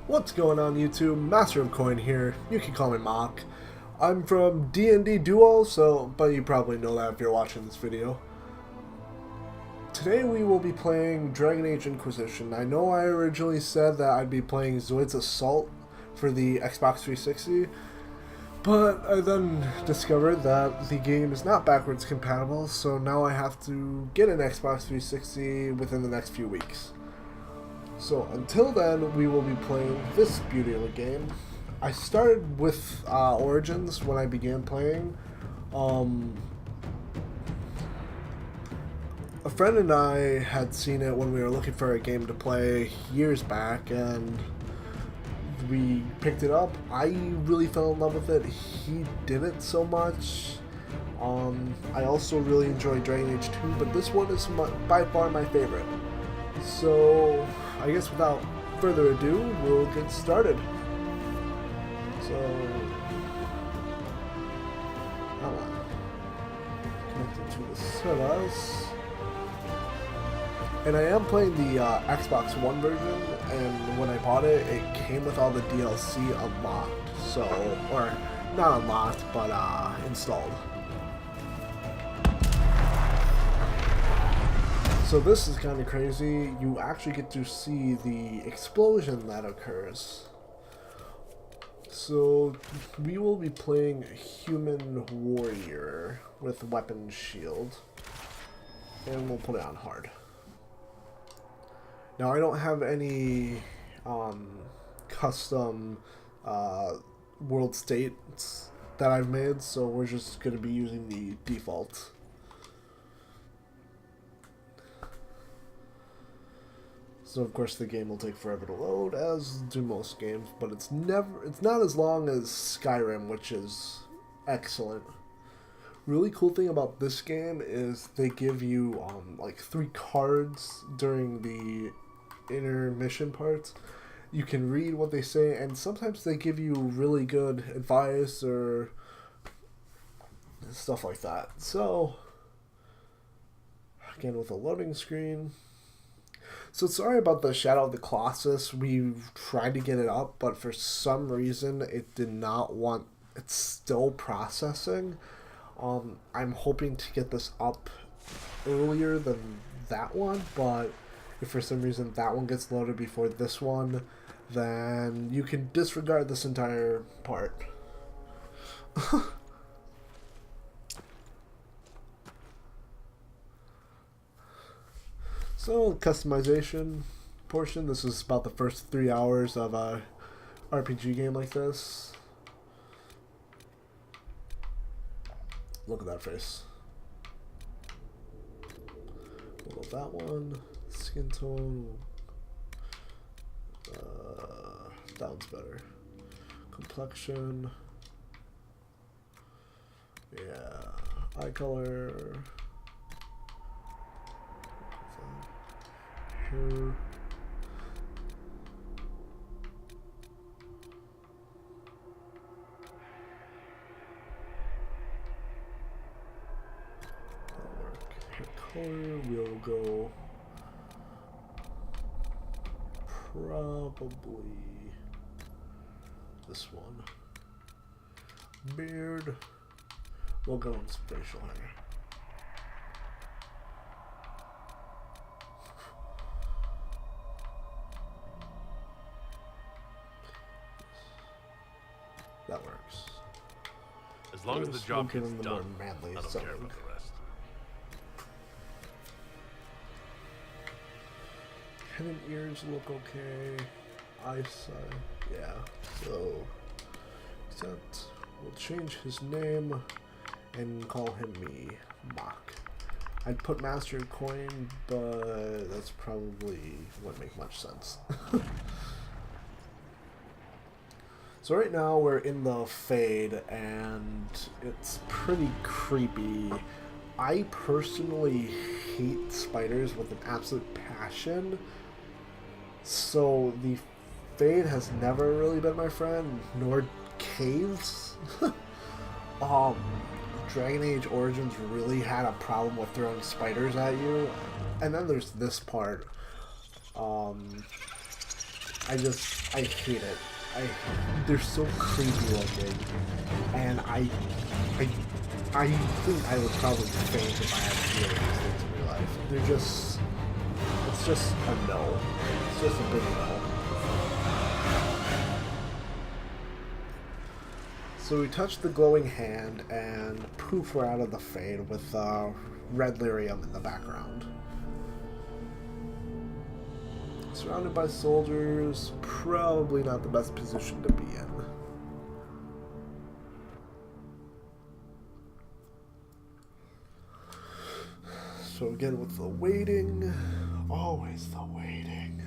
What's going on YouTube? Master of Coin here. You can call me Mock. I'm from D&D Duo, but you probably know that if you're watching this video. Today we will be playing Dragon Age Inquisition. I know I originally said that I'd be playing Zoid's Assault for the Xbox 360, but I then discovered that the game is not backwards compatible, so now I have to get an Xbox 360 within the next few weeks. So until then, we will be playing this beauty of a game. I started with Origins when I began playing. A friend and I had seen it when we were looking for a game to play years back, and we picked it up. I really fell in love with it. He didn't so much. I also really enjoyed Dragon Age 2, but this one is by far my favorite. So I guess without further ado, we'll get started. So, connected to the servers. And I am playing the Xbox One version, and when I bought it, it came with all the DLC unlocked. So, or not unlocked, but installed. So this is kind of crazy. You actually get to see the explosion that occurs. So we will be playing a human warrior with weapon shield, and we'll put it on hard. Now I don't have any custom world states that I've made, so we're just going to be using the default. So of course the game will take forever to load, as do most games, but it's not as long as Skyrim, which is excellent. Really cool thing about this game is they give you like 3 cards during the intermission parts. You can read what they say, and sometimes they give you really good advice or stuff like that. So again, with a loading screen. So sorry about the Shadow of the Colossus. We tried to get it up, but for some reason it did not want. It's still processing. I'm hoping to get this up earlier than that one, but if for some reason that one gets loaded before this one, then you can disregard this entire part. So, customization portion. This is about the first 3 hours of a RPG game like this. Look at that face. We'll go that one. Skin tone. That one's better. Complexion. Yeah. Eye color. Hair. Color, we'll go probably this one. Beard, we'll go with facial hair. That works. As long as the job gets done, manly, I don't care about the rest. Head and ears look okay. Eyesight, yeah. So, except we'll change his name and call him me, Mock. I'd put Master of Coin, but that's probably wouldn't make much sense. So right now we're in the Fade, and it's pretty creepy. I personally hate spiders with an absolute passion, so the Fade has never really been my friend, nor caves. Dragon Age Origins really had a problem with throwing spiders at you, and then there's this part. I hate it. They're so creepy looking, and I think I would probably faint if I had to deal with these things in real life. They're just, it's just a no. It's just a big no. So we touch the glowing hand, and poof, we're out of the fade with red lyrium in the background. Surrounded by soldiers, probably not the best position to be in. So again with the waiting, always the waiting.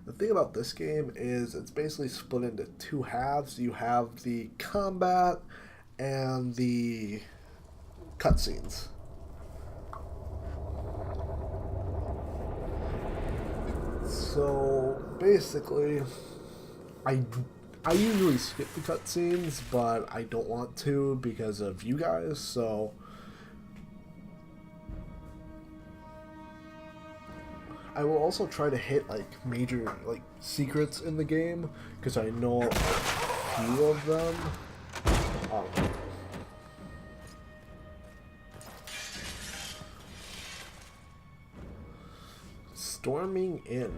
The thing about this game is it's basically split into two halves. You have the combat and the cutscenes. So basically, I usually skip the cutscenes, but I don't want to because of you guys, so I will also try to hit like major like secrets in the game because I know a few of them. Storming in.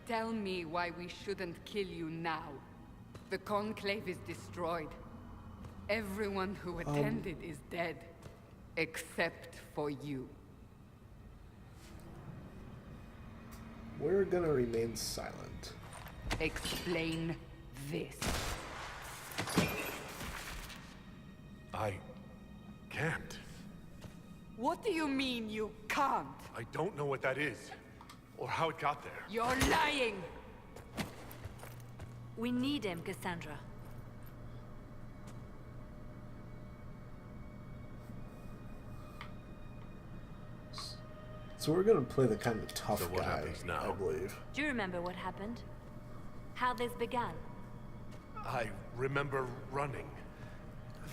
Tell me why we shouldn't kill you now. The Conclave is destroyed. Everyone who attended is dead, except for you. We're gonna remain silent. Explain this. I can't. What do you mean you can't? I don't know what that is, or how it got there. You're lying! We need him, Cassandra. So we're gonna play the kind of tough So what guy, happens now? I believe. Do you remember what happened? How this began? I remember running.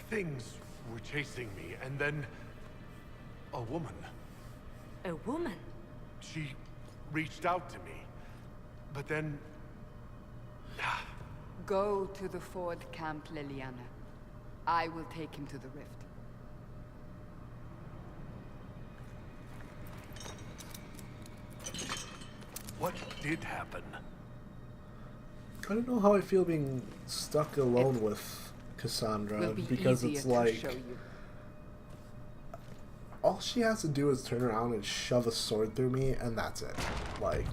Things were chasing me, and then a woman. A woman? She reached out to me, but then Go to the Ford Camp, Liliana. I will take him to the rift. what did happen? I don't know how I feel being stuck alone with Cassandra Will be because easier it's to like show you. all she has to do is turn around and shove a sword through me, and that's it. Like,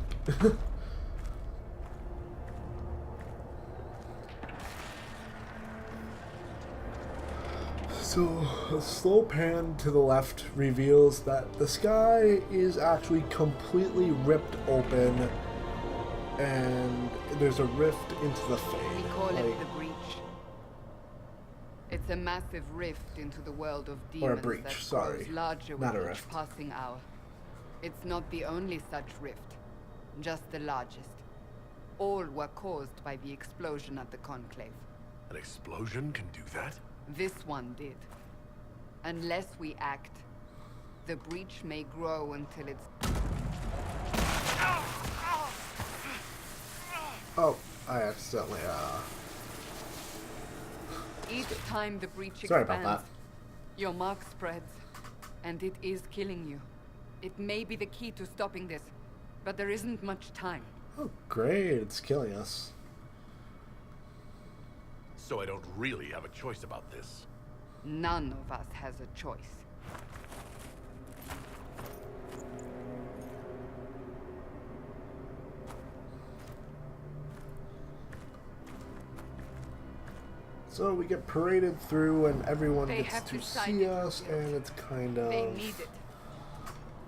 so a slow pan to the left reveals that the sky is actually completely ripped open, and there's a rift into the fade. We call Like, it the Breach. It's a massive rift into the world of Or a demons breach, that sorry. grows larger Not with a each rift. passing hour. It's not the only such rift, just the largest. All were caused by the explosion at the Conclave. An explosion can do that? This one did. Unless we act, the breach may grow until it's... oh, I accidentally, Each time the breach Sorry expands, about that. your mark spreads, and it is killing you. It may be the key to stopping this, but there isn't much time. Oh, great, it's killing us. So I don't really have a choice about this. None of us has a choice. So we get paraded through and everyone They gets have to decided see to us, build. and it's kind of... They need it.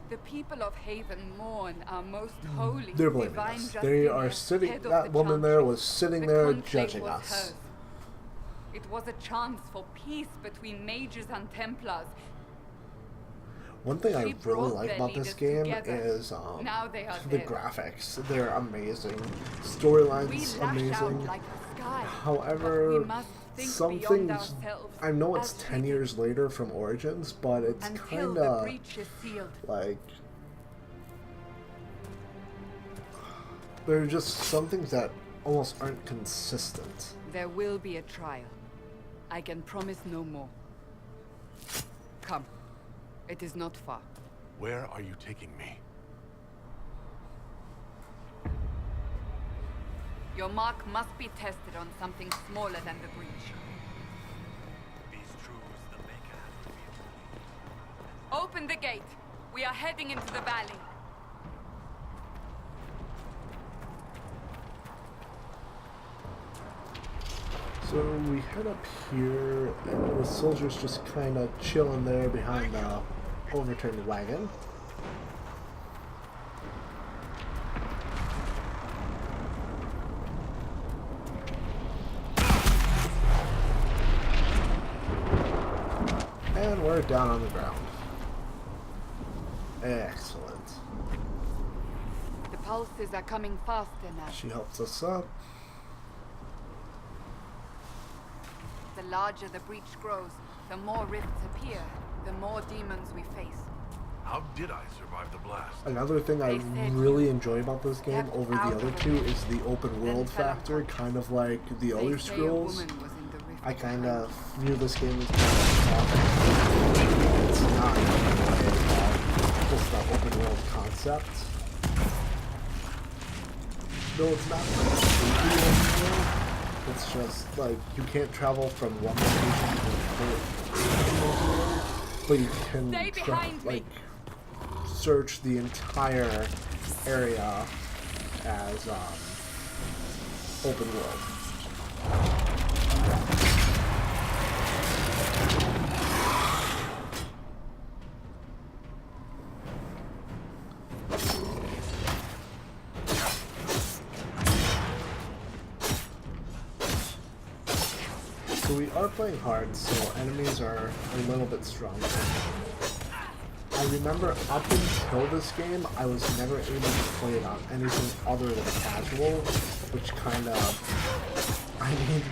The people of Haven mourn our most holy, They're blaming divine us. Justina, They are sitting... head of That the woman there Chantry. was sitting The there conclave judging was us. hers. It was a chance for peace between mages and Templars. One thing I She really brought like their about this leaders game together. is Now they are the dead. graphics. They're amazing. We Storyline's lash out amazing. like a sky. However, But we must think some beyond things, ourselves, I know it's as 10 we years later from Origins, but it's until kind the of breach is sealed. like, there are just some things that almost aren't consistent. There will be a trial. I can promise no more. Come. It is not far. Where are you taking me? Your mark must be tested on something smaller than the breach. These truths the Maker has revealed to me. Open the gate. We are heading into the valley. So we head up here, and the soldiers just kind of chilling there behind the overturned wagon. And we're down on the ground. Excellent. The pulses are coming faster now. She helps us up. The larger the breach grows, the more rifts appear, the more demons we face. How did I survive the blast? Another thing I really enjoy about this game over the other two is the open world factor, kind of like the Elder Scrolls. I kind of view this game as it's not just the open world concept. No, it's not like completely open world. It's just like you can't travel from one location to another, but you can like search the entire area as open world. So we are playing hard, so enemies are a little bit stronger. I remember up until this game, I was never able to play it on anything other than casual, which kind of, I mean,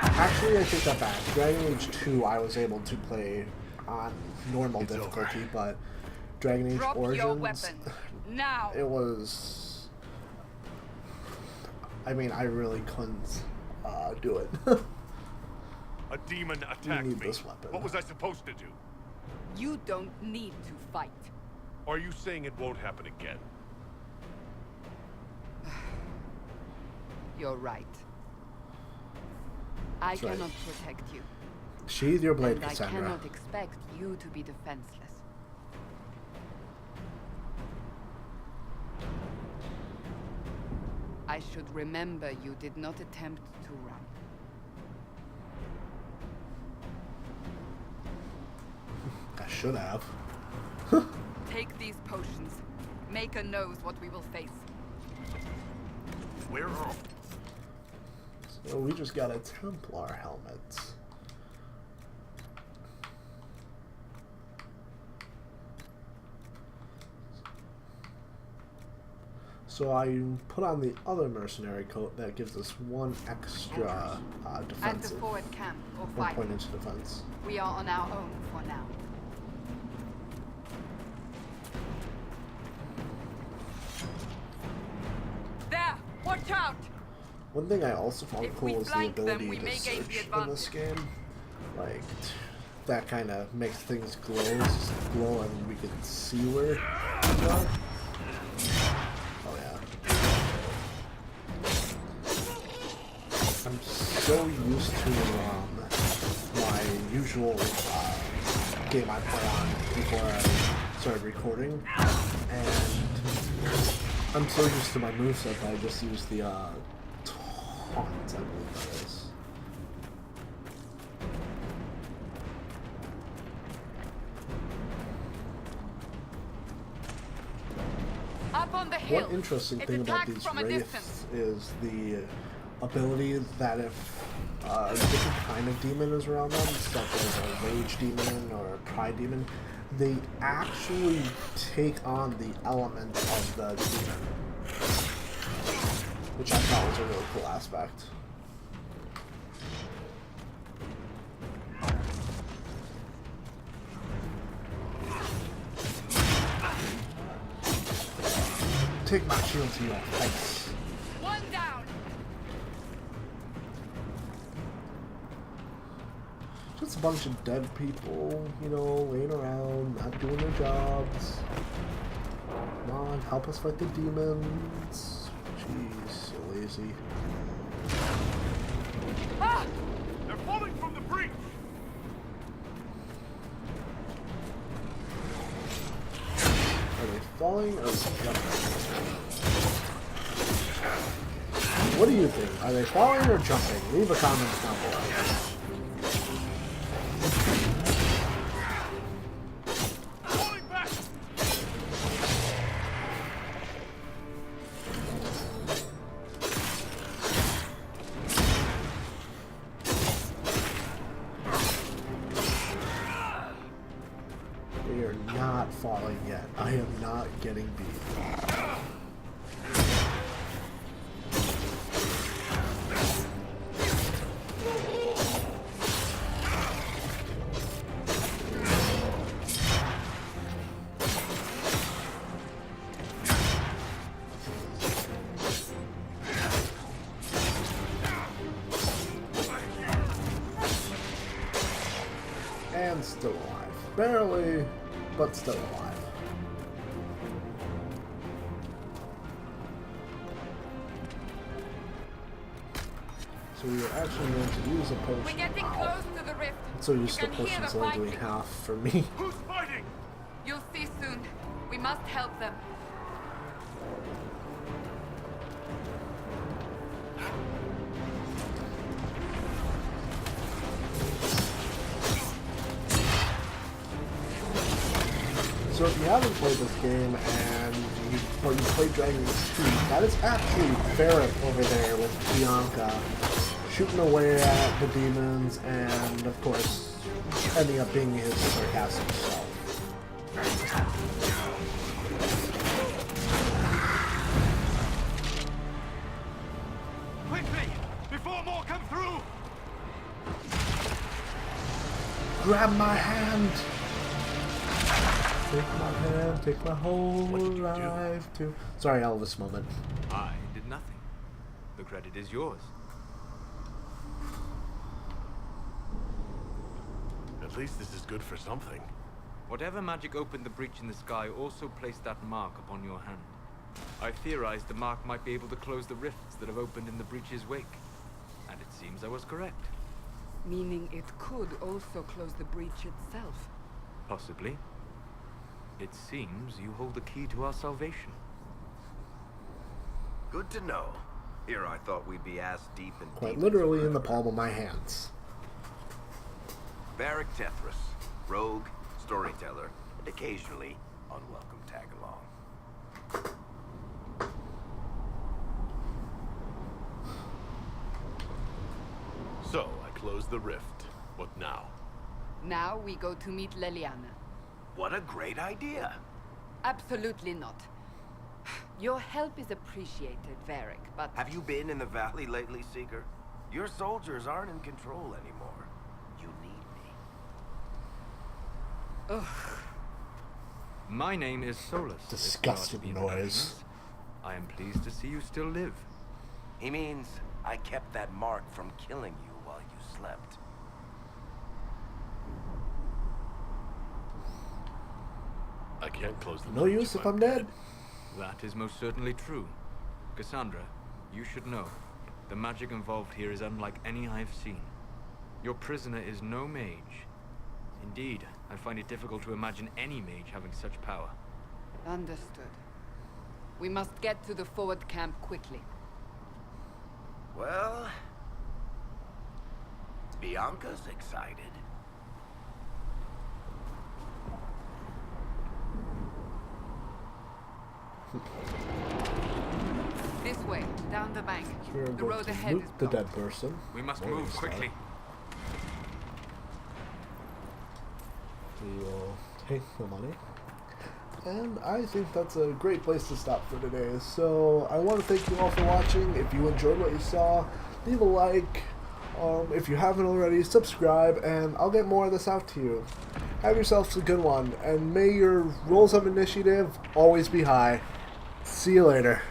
actually I take that back. Dragon Age 2 I was able to play on normal difficulty, but Dragon Age Origins, now. It was, I mean, I really couldn't do it. A demon attacked me. This weapon. What was I supposed to do? You don't need to fight. Are you saying it won't happen again? You're right. I That's right. cannot protect you. Sheathe your blade, And I Cassandra. cannot expect you to be defenseless. I should remember you did not attempt to run. I should have. Take these potions. Maker knows what we will face. Where are... So we just got a Templar helmet. So I put on the other mercenary coat that gives us one extra At the defensive. forward camp or 1 fight. point into defense. We are on our own for now. There! Watch out! One thing I also found If we cool is the flank them, ability we to may gain the search in this advantage. game. Like, that kind of makes things glow and we can see where they are. Oh yeah. I'm so used to my usual game I play on before I started recording, and I'm so used to my moveset that I just use the taunt, I believe that is. Up on the hill. One interesting It thing about attacks these from a wraiths distance. is the ability that if a different kind of demon is around them, such as a rage demon or a pride demon, they actually take on the element of the demon, which I thought was a really cool aspect. take my shield to your face. One down. Just a bunch of dead people, you know, laying around, not doing their jobs. Come on, help us fight the demons. Jeez, so lazy. Ah! They're falling from the breach! Are they falling or jumping? What do you think? Are they falling or jumping? Leave a comment down below. Falling back! They are not falling yet. I am not getting beat. And still alive. Barely, but still alive. So we are actually going to use a potion. We're getting close to the rift. So used to You can hear potions the only doing fighting. half for me. Who's fighting? You'll see soon. We must help them. So if you haven't played this game and you played Dragon Age 2, that is actually Barrett over there with Bianca shooting away at the demons and, of course, ending up being his sarcastic self. Quickly! Before more come through! Grab my hand! Take my hand, take my whole What did you do? life too. Sorry, Elvis moment. I did nothing. The credit is yours. At least this is good for something. Whatever magic opened the breach in the sky also placed that mark upon your hand. I theorized the mark might be able to close the rifts that have opened in the breach's wake. And it seems I was correct. Meaning it could also close the breach itself. Possibly. It seems you hold the key to our salvation. Good to know. Here I thought we'd be ass deep in Quite demons literally in the forever. palm of my hands. Varric Tethras, rogue, storyteller, and occasionally unwelcome tag-along. So, I closed the rift. What now? Now we go to meet Leliana. What a great idea! Absolutely not. Your help is appreciated, Varric, but... Have you been in the valley lately, Seeker? Your soldiers aren't in control anymore. You need me. Ugh. My name is Solus. if Disgusting you are to be noise. anonymous. I am pleased to see you still live. He means I kept that mark from killing you while you slept. I can't close the No breach use if I'm dead. That is most certainly true. Cassandra, you should know. The magic involved here is unlike any I have seen. Your prisoner is no mage. Indeed, I find it difficult to imagine any mage having such power. Understood. We must get to the forward camp quickly. Well, Bianca's excited. This way, down the bank. We're The going road to ahead loot is the blocked. dead person. We must Morning move star. quickly. We will take the money. And I think that's a great place to stop for today. So I want to thank you all for watching. If you enjoyed what you saw, leave a like. If you haven't already, subscribe, and I'll get more of this out to you. Have yourselves a good one, and may your rolls of initiative always be high. See you later.